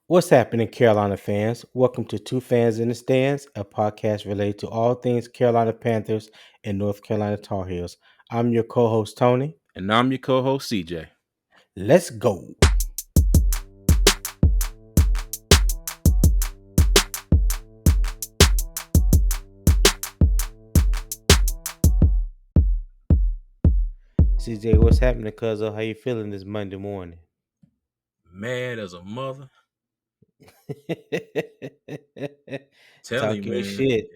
What's happening, Carolina fans? Welcome to Two Fans in the Stands, a podcast related to all things Carolina Panthers and North Carolina Tar Heels. I'm your co-host Tony. And I'm your co-host CJ. Let's go. CJ, what's happening, cuz? How you feeling this Monday morning? Mad as a mother. Telling Talk you, your man. shit.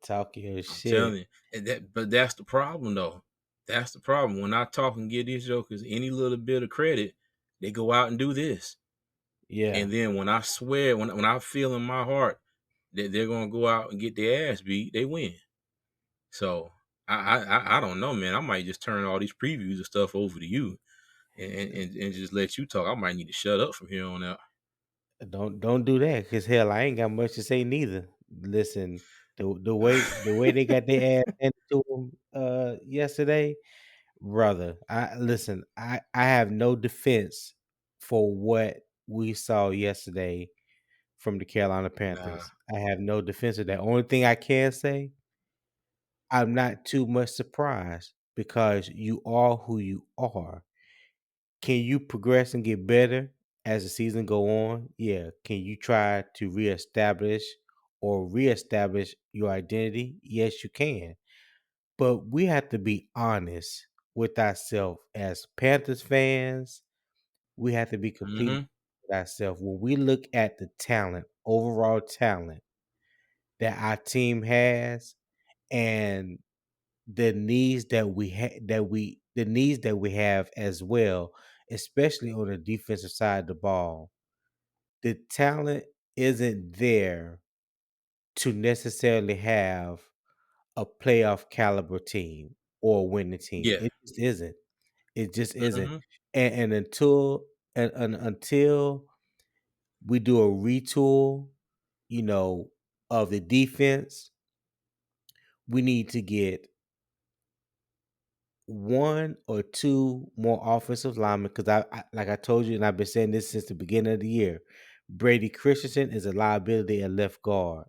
Talk your I'm shit. telling you. But that's the problem, though. That's the problem. When I talk and give these jokers any little bit of credit, they go out and do this. Yeah. And then when I swear, when I feel in my heart that they're gonna go out and get their ass beat, they win. So I don't know, man. I might just turn all these previews and stuff over to you and just let you talk. I might need to shut up from here on out. Don't do that, cause hell, I ain't got much to say neither. Listen, the way they got their ass handed to them yesterday, brother. I have no defense for what we saw yesterday from the Carolina Nah. Panthers. I have no defense of that. Only thing I can say, I'm not too much surprised because you are who you are. Can you progress and get better as the season go on? Yeah. Can you try to reestablish your identity? Yes, you can. But we have to be honest with ourselves as Panthers fans. We have to be completely Mm-hmm. with ourselves. When we look at the talent, overall talent that our team has, and the needs that we have as well, especially on the defensive side of the ball. The talent isn't there to necessarily have a playoff caliber team or a winning team. Yeah. It just isn't. It just isn't. Mm-hmm. And until we do a retool, you know, of the defense, we need to get one or two more offensive linemen because like I told you, and I've been saying this since the beginning of the year. Brady Christensen is a liability at left guard.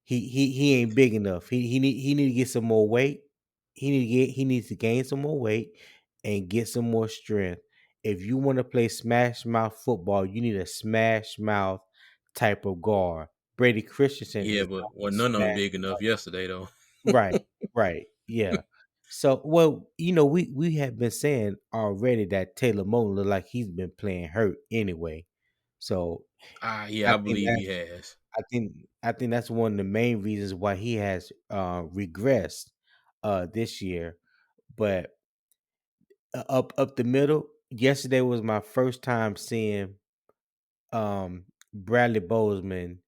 He ain't big enough. He need to get some more weight. He needs to gain some more weight and get some more strength. If you want to play smash mouth football, you need a smash mouth type of guard. Brady Christensen Yeah, is but not a none of them smash. big enough yesterday though. Right, right, yeah. So, well, we have been saying already that Taylor Moton look like he's been playing hurt anyway. So, Yeah, I I think believe he that's has. I think that's one of the main reasons why he has regressed this year. But up the middle, yesterday was my first time seeing Bradley Bozeman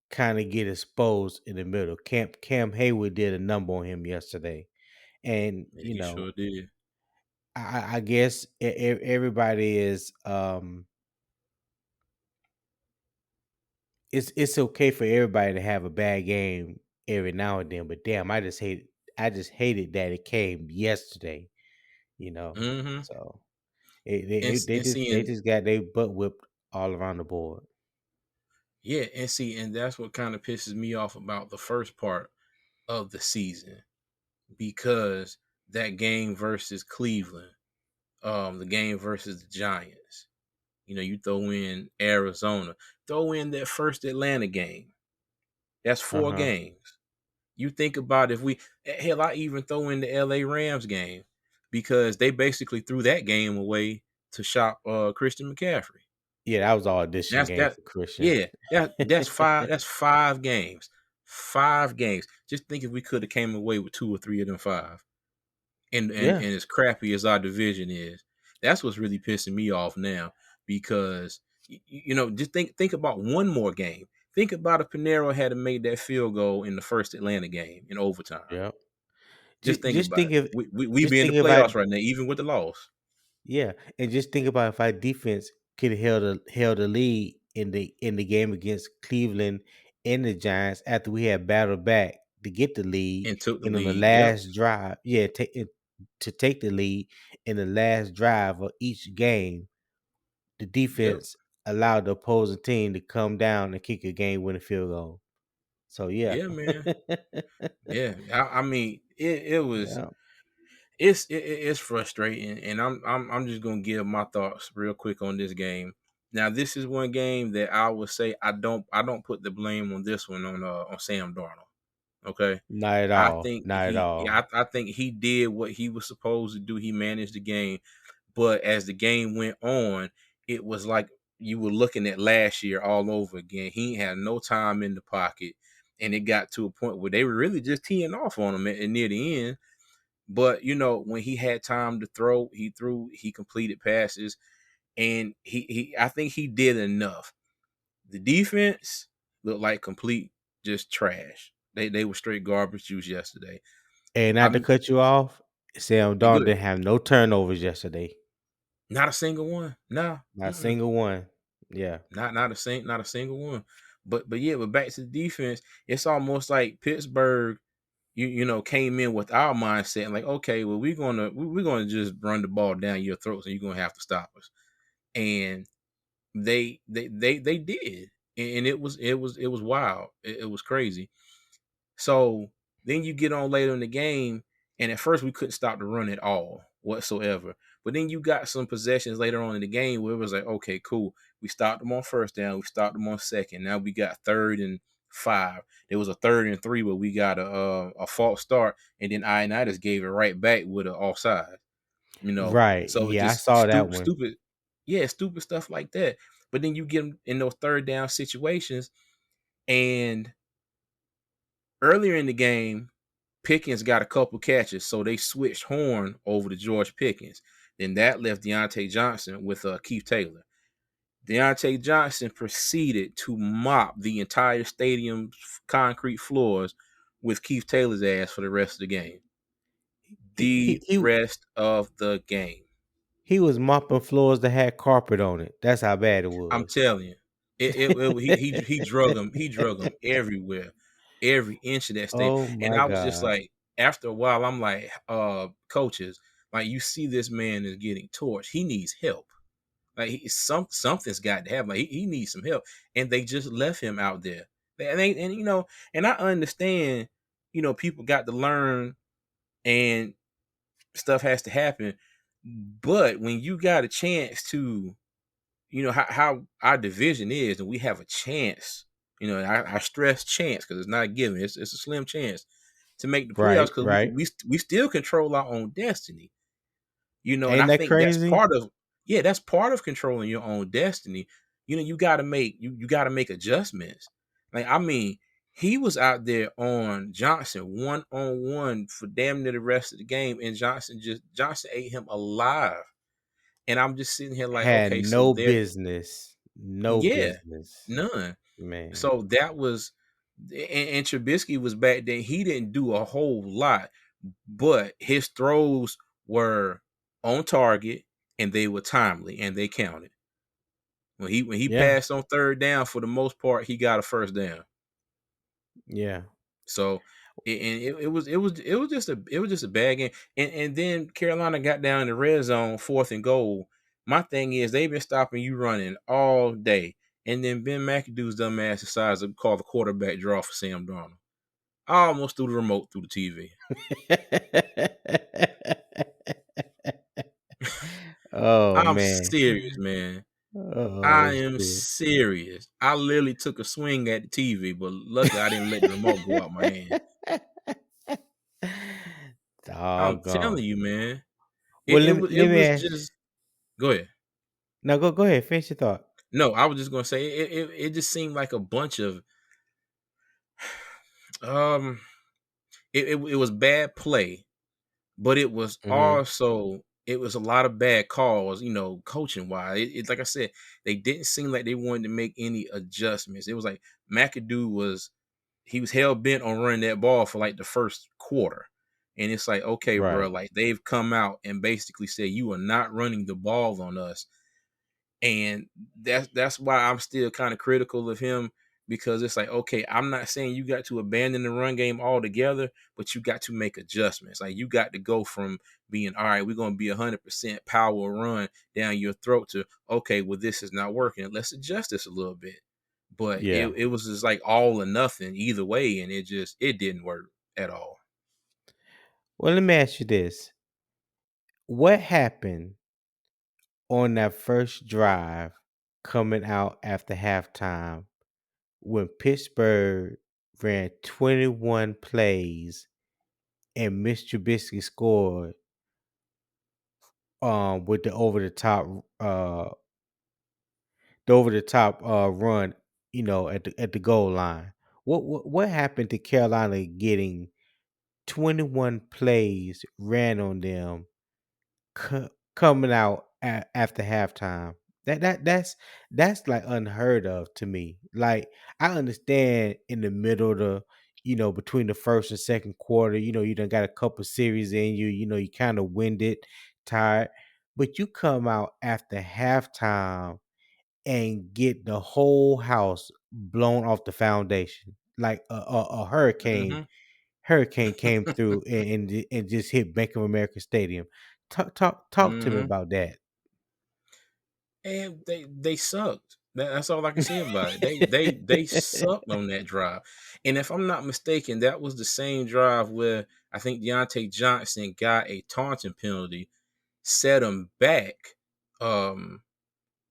kind of get exposed in the middle. Cam Hayward did a number on him yesterday, and Yeah, he sure did. I guess everybody is it's okay for everybody to have a bad game every now and then, but damn, I just hated that it came yesterday, you know. Mm-hmm. So And they seeing, just got their butt whipped all around the board. yeah, and that's what kind of pisses me off about the first part of the season because that game versus Cleveland, the game versus the Giants. You throw in Arizona, throw in that first Atlanta game. That's Uh four huh. games. You think about if we hell, I even throw in the LA Rams game because they basically threw that game away to shop Christian McCaffrey. Yeah, that was all audition That's game that for Christian. yeah, that's five games. 5 games. Just think if we could have came away with 2 or 3 of them five. And Yeah, as crappy as our division is, that's what's really pissing me off now because just think about one more game. Think about if Pinero had made that field goal in the first Atlanta game in overtime. yeah. Just think Just about think it. if We just be in the think if I playoffs right now, even with the loss. Yeah, and just think about if our defense could have held the lead in the game against Cleveland and the Giants after we had battled back to get the lead And took the and on the lead. Yep. last drive, to take the lead in the last drive of each game, the Yep. defense allowed the opposing team to come down and kick a game-winning field goal. So yeah, Yeah, man. Yeah, I mean, it was yeah. it's frustrating, and I'm just gonna give my thoughts real quick on this game. Now, this is one game that I would say I don't put the blame on this one on Sam Darnold. Okay, Not at I all. think Not at all. I think he did what he was supposed to do. He managed the game, but as the game went on, it was like you were looking at last year all over again. He had no time in the pocket, and it got to a point where they were really just teeing off on him at near the end. But when he had time to throw, he threw, he completed passes, and he I think he did enough. The defense looked like complete just trash. They were straight garbage juice yesterday. And not to I'm cut you off, Sam Darnold good. didn't have no turnovers yesterday. Not a single one. No. Not a single one. Yeah. Not a single one. But yeah, but back to the defense, it's almost like Pittsburgh, came in with our mindset and like, okay, well, we're gonna just run the ball down your throats and you're gonna have to stop us. And they did. And it was wild. It was crazy. So then you get on later in the game, and at first we couldn't stop the run at all whatsoever. But then you got some possessions later on in the game where it was like, okay, cool. We stopped them on first down. We stopped them on second. Now we got 3rd and 5. There was a 3rd and 3 where we got a false start, and then Ioannidis gave it right back with an offside. Right. So Yeah, I just saw that stupid, one. stupid, yeah, stupid stuff like that. But then you get them in those third down situations, and earlier in the game, Pickens got a couple catches, so they switched Horn over to George Pickens. Then that left Deontay Johnson with Keith Taylor. Deontay Johnson proceeded to mop the entire stadium's concrete floors with Keith Taylor's ass for the rest of the game. He he The he, rest of the game. he was mopping floors that had carpet on it. That's how bad it I'm was. telling you, he drug him everywhere, every inch of that state. Oh And my I was just god. like, after a while, I'm like, coaches, like you see this man is getting torched. He needs help. Like something's got to happen. Like he needs some help, and they just left him out there. And I understand, people got to learn and stuff has to happen. But when you got a chance to how our division is, and we have a chance. I stress chance because it's not a given. It's a slim chance to make the playoffs Right, because right. we still control our own destiny. And Ain't I that think that's crazy? part of that's part of controlling your own destiny. You got to make you got to make adjustments. Like I mean, he was out there on Johnson 1-on-1 for damn near the rest of the game, and Johnson ate him alive. And I'm just sitting here like, Had okay, so no there, business. No yeah, business. none. Man. So that was, and Trubisky was back then. He didn't do a whole lot, but his throws were on target and they were timely and they counted. When he Yeah. passed on third down, for the most part, he got a first down. Yeah. So it was just a bad game. And then Carolina got down in the red zone, 4th and goal. My thing is they've been stopping you running all day. And then Ben McAdoo's dumbass decides to call the quarterback draw for Sam Darnold. I almost threw the remote through the TV. Oh I'm man. serious, man. Oh I am shit. serious. I literally took a swing at the TV, but luckily I didn't let the remote go out my hand. I'm Doggone. telling you, man. Well, It it was it let me was ask. just go ahead. No, go ahead. Finish your thought. No, I was just gonna say it just seemed like a bunch of um it was bad play, but Hmm. it was a lot of bad calls, coaching wise. It like I said, they didn't seem like they wanted to make any adjustments. It was like McAdoo was hell bent on running that ball for like the first quarter. And it's like, okay, bro, Right. like they've come out and basically said you are not running the ball on us. And that's why I'm still kind of critical of him because it's like, okay, I'm not saying you got to abandon the run game altogether, but you got to make adjustments. Like you got to go from being, all right, we're going to be 100% power run down your throat to, okay, well, this is not working. Let's adjust this a little bit. But Yeah. it was just like all or nothing either way. And it didn't work at all. Well, let me ask you this. What happened on that first drive coming out after halftime when Pittsburgh ran 21 plays and Mr. Trubisky scored with the over the top run, at the goal line. What happened to Carolina getting 21 plays ran on them coming out after halftime? That's like unheard of to me. Like I understand in the middle of between the first and second quarter, you done got a couple series in you, you kind of winded, tired, but you come out after halftime and get the whole house blown off the foundation like a hurricane. Hmm. Hurricane came through and just hit Bank of America Stadium. Talk to me Hmm. about that. And they sucked. That's all I can say about it. They sucked on that drive. And if I'm not mistaken, that was the same drive where I think Deontay Johnson got a taunting penalty, set him back. Um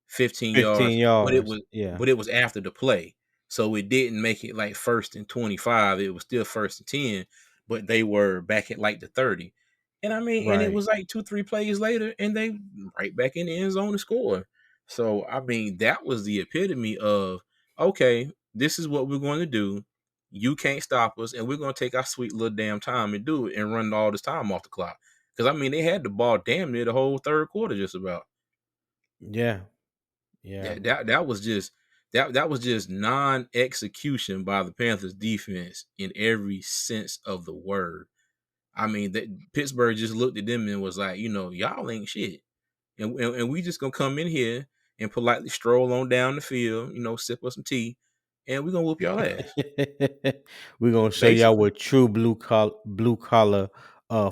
15 15 yards, yards. Yeah. but it was after the play. So it didn't make it like 1st and 25. It was still 1st and 10, but they were back at like the 30. And I mean, and it Right. was like 2, 3 plays later, and they right back in the end zone to score. So I mean, that was the epitome of, okay, this is what we're going to do. You can't stop us, and we're going to take our sweet little damn time and do it and run all this time off the clock. Because I mean, they had the ball damn near the whole third quarter, just about. Yeah. Yeah. Yeah, that was just non-execution by the Panthers defense in every sense of the word. I mean, that Pittsburgh just looked at them and was like, y'all ain't shit, and we just gonna come in here and politely stroll on down the field, sip us some tea, and we gonna whoop y'all ass. We're gonna show y'all Basically, what true blue collar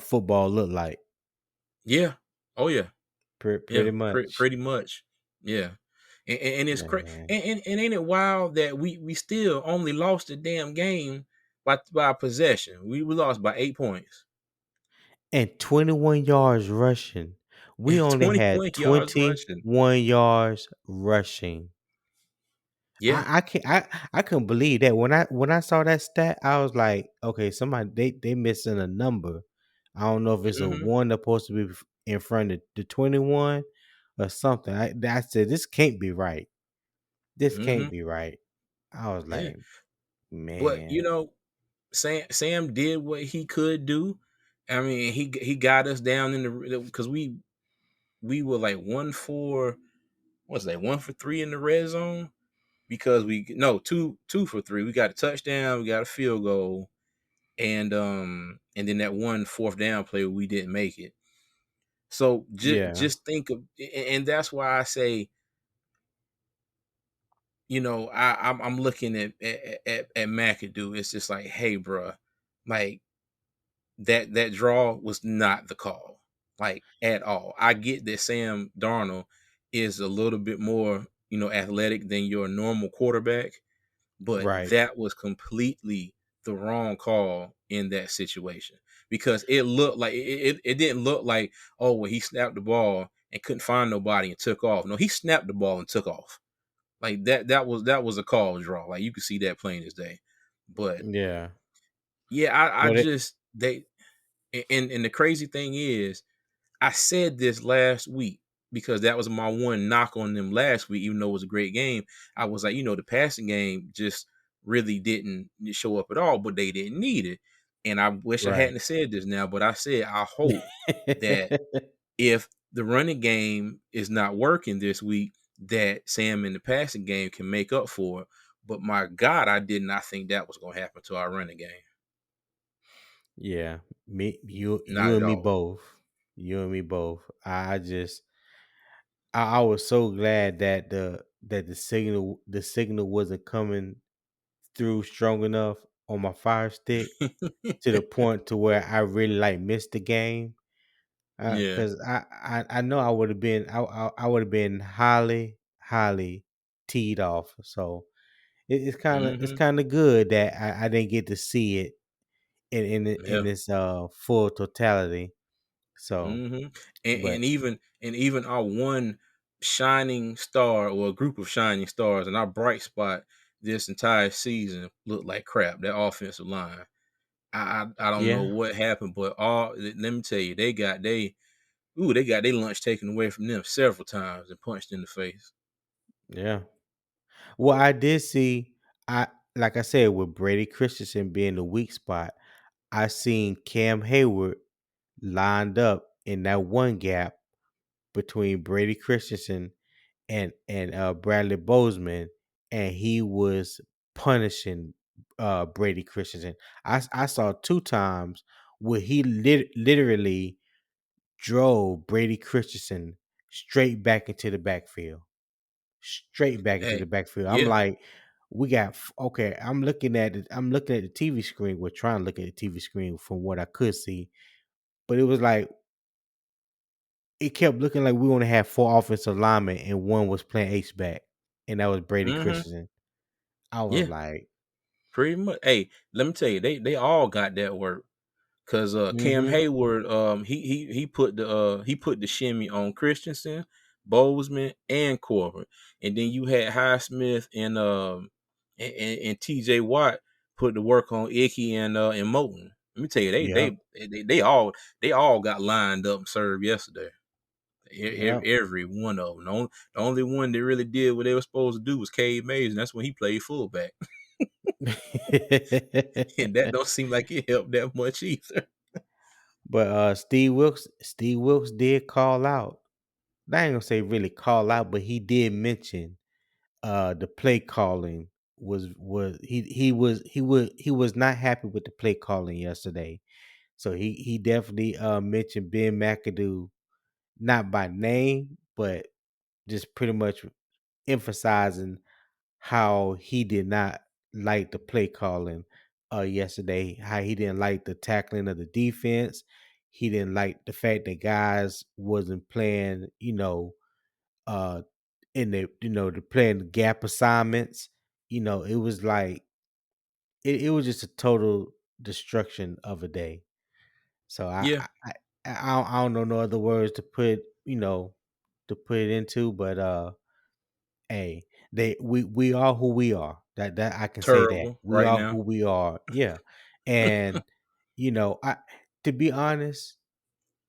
football look like. yeah, oh yeah, Pretty yeah, much. pretty much, yeah. And it's crazy. Man. And ain't it wild that we still only lost the damn game by possession? We lost by 8 points And 21 yards rushing. We and only had 21 yards rushing. 21 yards rushing. Yeah. I couldn't believe that when I saw that stat. I was like, okay, somebody they missing a number. I don't know if it's a Hmm. one that's supposed to be in front of the 21 or something. I said this can't be right. This Hmm. can't be right. I was Yeah. like, But man. Sam did what he could do. I mean, he got us down in the because we were like 1 for what's that 1 for 3 in the red zone because we no 2 for 3. We got a touchdown, we got a field goal, and then that one fourth down play we didn't make it. So Yeah. just think of, and that's why I say, I'm looking at McAdoo. It's just like, hey, bruh, like that draw was not the call, like at all. I get that Sam Darnold is a little bit more, athletic than your normal quarterback, but Right. that was completely the wrong call in that situation because it looked like it didn't look like, oh well, he snapped the ball and couldn't find nobody and took off. No, he snapped the ball and took off. Like that was a call draw. Like you could see that plain as day. But Yeah. yeah, I But it just they and the crazy thing is I said this last week because that was my one knock on them last week, even though it was a great game. I was like, the passing game just really didn't show up at all, but they didn't need it. And I wish I right. hadn't said this now, but I said I hope that if the running game is not working this week, that Sam in the passing game can make up for it. But my God, I did not think that was going to happen to our running game. Yeah. Me you Not at and me all. both. You and me both. I was so glad that the signal wasn't coming through strong enough on my Fire Stick to the point to where I really like missed the game. Yeah. Cause I know I would have been I would have been highly teed off. So it's Mhm. kind of good that I didn't get to see it in Yeah. its full totality. So, Mhm. but And even our one shining star or a group of shining stars and our bright spot this entire season looked like crap. That offensive line. I don't know yeah, what happened, but let me tell you, they got their lunch taken away from them several times and punched in the face. yeah. Well, I did see I like I said with Brady Christensen being the weak spot, I seen Cam Hayward lined up in that one gap between Brady Christensen and Bradley Bozeman, and he was punishing Brady Christensen. I saw two times where he literally drove Brady Christensen straight back into the backfield, straight back into the Hey, backfield. I'm yeah. like, we got okay. I'm looking at it. I'm looking at the TV screen. We're trying to look at the TV screen from what I could see, but it was like it kept looking like we only had four offensive linemen and one was playing H back, and that was Brady Mhm. Christensen. I was Yeah. like, Pretty much. Hey, let me tell you, they all got that work. Cause Cam mm-hmm, Hayward, he put the shimmy on Christensen, Bozeman, and Corbin, and then you had Highsmith and T.J. Watt put the work on Icky and Moton. Let me tell you, yep, they all got lined up and served yesterday. yep. Every one of them. The only one that really did what they were supposed to do was Cade Mays, and that's when he played fullback. And that don't seem like it helped that much either. But Steve Wilkes did call out. I ain't gonna say really call out, but he did mention the play calling was he was not happy with the play calling yesterday. So he definitely mentioned Ben McAdoo not by name, but just pretty much emphasizing how he did not like the play calling yesterday, how he didn't like the tackling of the defense. He didn't like the fact that guys wasn't playing, uh in the the playing gap assignments. It was like it was just a total destruction of a day. So Yeah, I don't know no other words to put, to put it into, but hey, we are who we are. That I can say that. terrible We right are now. who we are. Yeah. And I to be honest,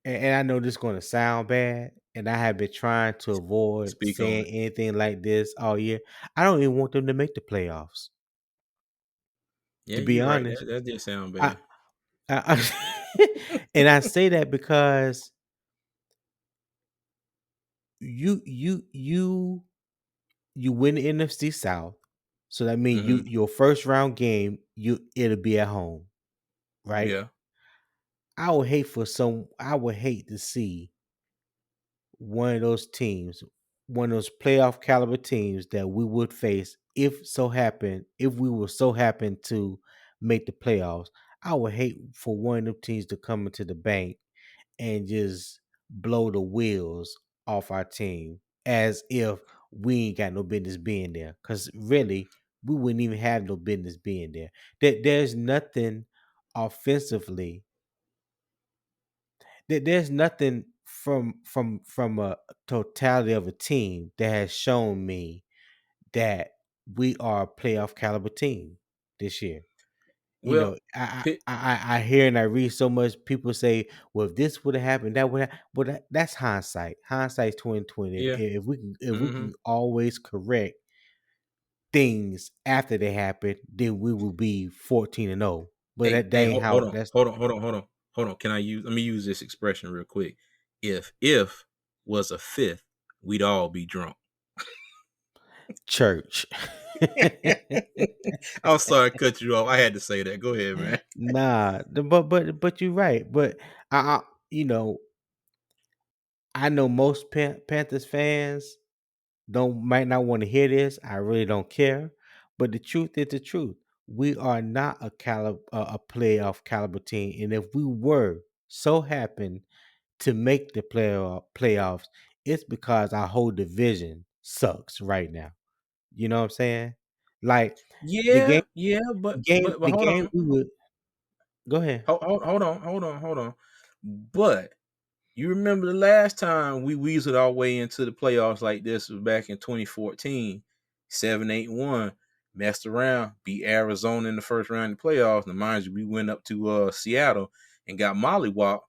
and I know this is gonna sound bad, and I have been trying to avoid Speak on saying it. anything like this all year. I don't even want them to make the playoffs. Yeah, To be you're right. honest. That did sound I, bad. and I say that because you you win the NFC South, so that means Hmm. your first round game it'll be at home, right? Yeah. I would hate to see one of those teams, one of those playoff caliber teams that we would face if we were so happen to make the playoffs. I would hate for one of them teams to come into the bank and just blow the wheels off our team as if we ain't got no business being there. Cause really, we wouldn't even have no business being there. There's nothing offensively. There's nothing from a totality of a team that has shown me that we are a playoff caliber team this year. Well, Pitt, I hear and I read so much. People say, "Well, if this would have happened, that would have." Well, that's hindsight. Hindsight's 2020. yeah. If we Hmm. can always correct things after they happen, then we will be 14-0. But that Hey, ain't how. That's hold on. Let me use this expression real quick. If was a fifth, we'd all be drunk. church. I'm sorry to cut you off. I had to say that. Go ahead, man. Nah, but you're right. But I you know I know most Panthers fans don't might not want to hear this. I really don't care. But the truth is the truth. we are not a playoff caliber team, and if we were so happen to make the playoffs, it's because our whole division sucks right now. You know what I'm saying? Like the game, Yeah, yeah, but game, but but the hold game on. we would go ahead. Hold on. But you remember the last time we weaseled our way into the playoffs like this was back in 2014, 7-8-1, messed around, beat Arizona in the first round of the playoffs. Now, mind you, we went up to Seattle and got mollywopped.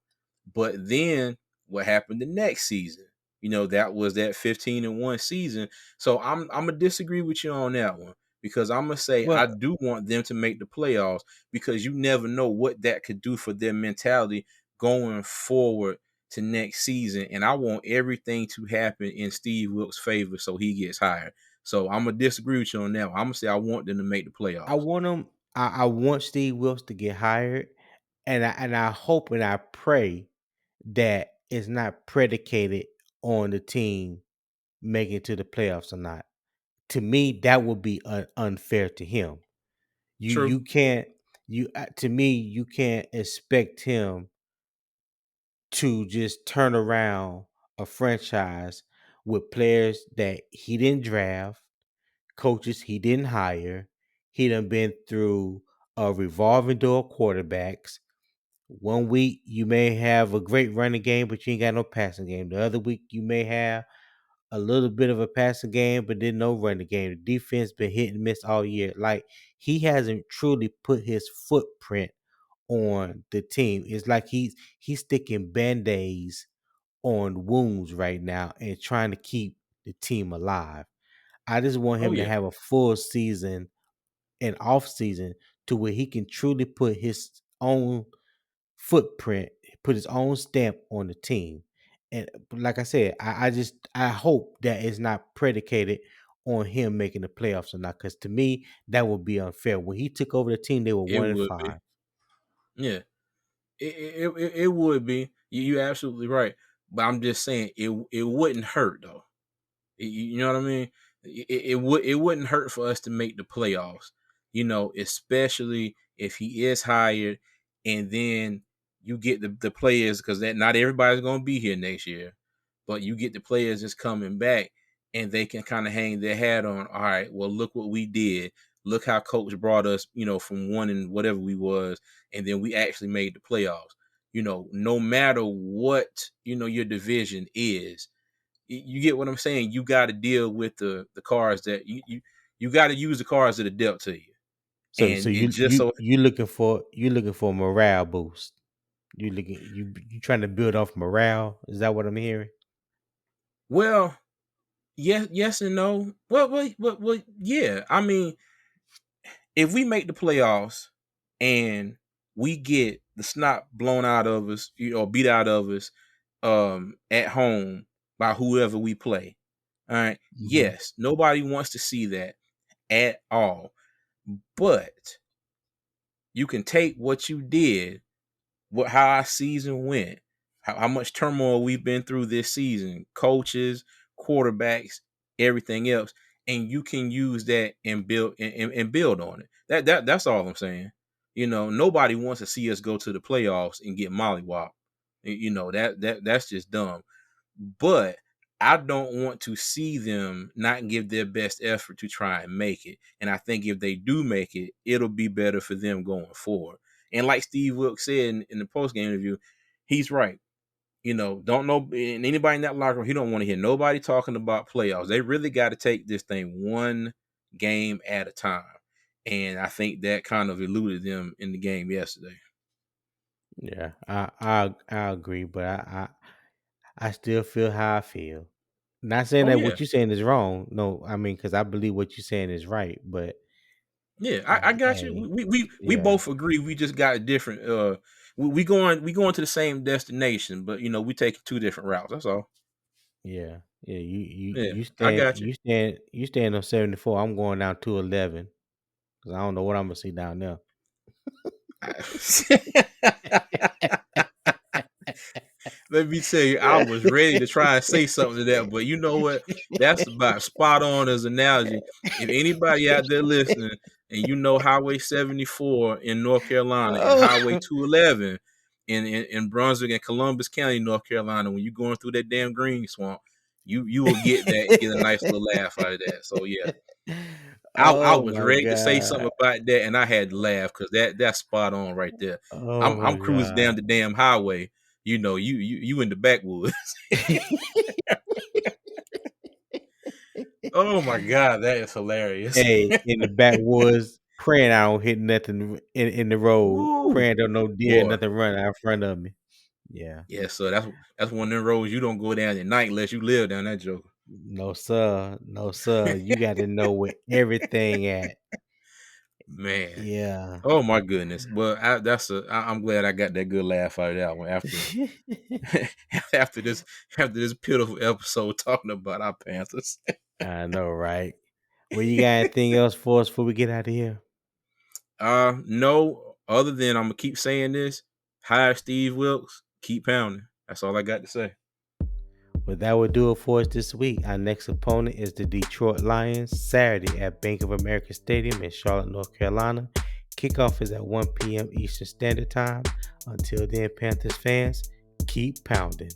But then what happened the next season? That was that 15-1 season. So I'm gonna disagree with you on that one because I'm gonna say I Well, do want them to make the playoffs because you never know what that could do for their mentality going forward to next season. And I want everything to happen in Steve Wilkes' favor so he gets hired. So I'm gonna disagree with you on that one. I'm gonna say I want them to make the I playoffs. want him. I want Steve Wilkes to get hired, and I hope and I pray that it's not predicated on the team making it to the playoffs or not. To me, that would be unfair to him. You True. you can't you to me you can't expect him to just turn around a franchise with players that he didn't draft, coaches he didn't hire. He done been through a revolving door of quarterbacks. One week you may have a great running game, but you ain't got no passing game. The other week you may have a little bit of a passing game, but then no running game. The defense been hit and miss all year. Like he hasn't truly put his footprint on the team. It's like he's sticking band-aids on wounds right now and trying to keep the team alive. I just want Oh him to yeah. have a full season and off season to where he can truly put his own footprint, put his own stamp on the team. And like I said, I hope that it's not predicated on him making the playoffs or not. Because to me, that would be unfair. When he took over the team, they were It one and would be. five. Yeah. It would be. You're absolutely right. But I'm just saying it wouldn't hurt though. You know what I mean? It wouldn't hurt for us to make the playoffs. Especially if he is hired, and then you get the players because that not everybody's gonna be here next year, but you get the players that's coming back, and they can kind of hang their hat on. All right, well, look what we did. Look how coach brought us, from one and whatever we was, and then we actually made the playoffs. No matter what your division is, you get what I'm saying. You got to deal with the cards that you got to use the cards that are dealt to you, So and you just you so you looking for a morale boost. You trying to build off morale. Is that what I'm hearing? well, yes and no. Well, yeah. I mean, if we make the playoffs and we get the snot blown out of us, beat out of us, at home by whoever we play, all right. Hmm. Yes, nobody wants to see that at all, but you can take what you did, how our season went, how much turmoil we've been through this season, coaches, quarterbacks, everything else, and you can use that and build on it. That's all I'm saying. Nobody wants to see us go to the playoffs and get mollywopped. That's just dumb. But I don't want to see them not give their best effort to try and make it. And I think if they do make it, it'll be better for them going forward. And like Steve Wilkes said in the post game interview, he's right. Don't know and anybody in that locker room, he don't want to hear nobody talking about playoffs. They really got to take this thing one game at a time. And I think that kind of eluded them in the game yesterday. Yeah, I agree, but I still feel how I feel. Not saying Oh that yeah. what you're saying is wrong. No, I mean because I believe what you're saying is right. But Yeah, I got you. hey, We yeah, both agree. We just got different. We going to the same destination, but we taking two different routes. That's all. yeah. Yeah, I got you. You stand on 74. I'm going down to 11 because I don't know what I'm gonna see down there. Let me tell you, I was ready to try and say something to that, but you know what? That's about spot on as analogy. If anybody out there listening, and you know Highway 74 in North Carolina and Oh, Highway 211 in Brunswick and Columbus County, North Carolina, when you're going through that damn green swamp, you will get that and get a nice little laugh out of that. So yeah, I oh was my ready to say something god. about that, and I had to laugh because that's spot on right there. Oh I'm my cruising down god. the damn highway. You know, you in the backwoods. Oh my god, that is hilarious. Hey, in the backwoods, praying I don't hit nothing in the road. Woo, Praying don't no deer, boy. nothing running out in front of me. Yeah. Yeah, so that's one of them roads you don't go down at night unless you live down that joke. No sir. No sir. You got to know where everything at. Man. Yeah. Oh my goodness. Well, I'm glad I got that good laugh out of that one after after this pitiful episode talking about our Panthers. I know, right? Well, you got anything else for us before we get out of here? No, other than I'm gonna keep saying this. Hire Steve Wilkes, keep pounding. That's all I got to say. Well, that will do it for us this week. Our next opponent is the Detroit Lions, Saturday at Bank of America Stadium in Charlotte, North Carolina. Kickoff is at 1 p.m. Eastern Standard Time. Until then, Panthers fans, keep pounding.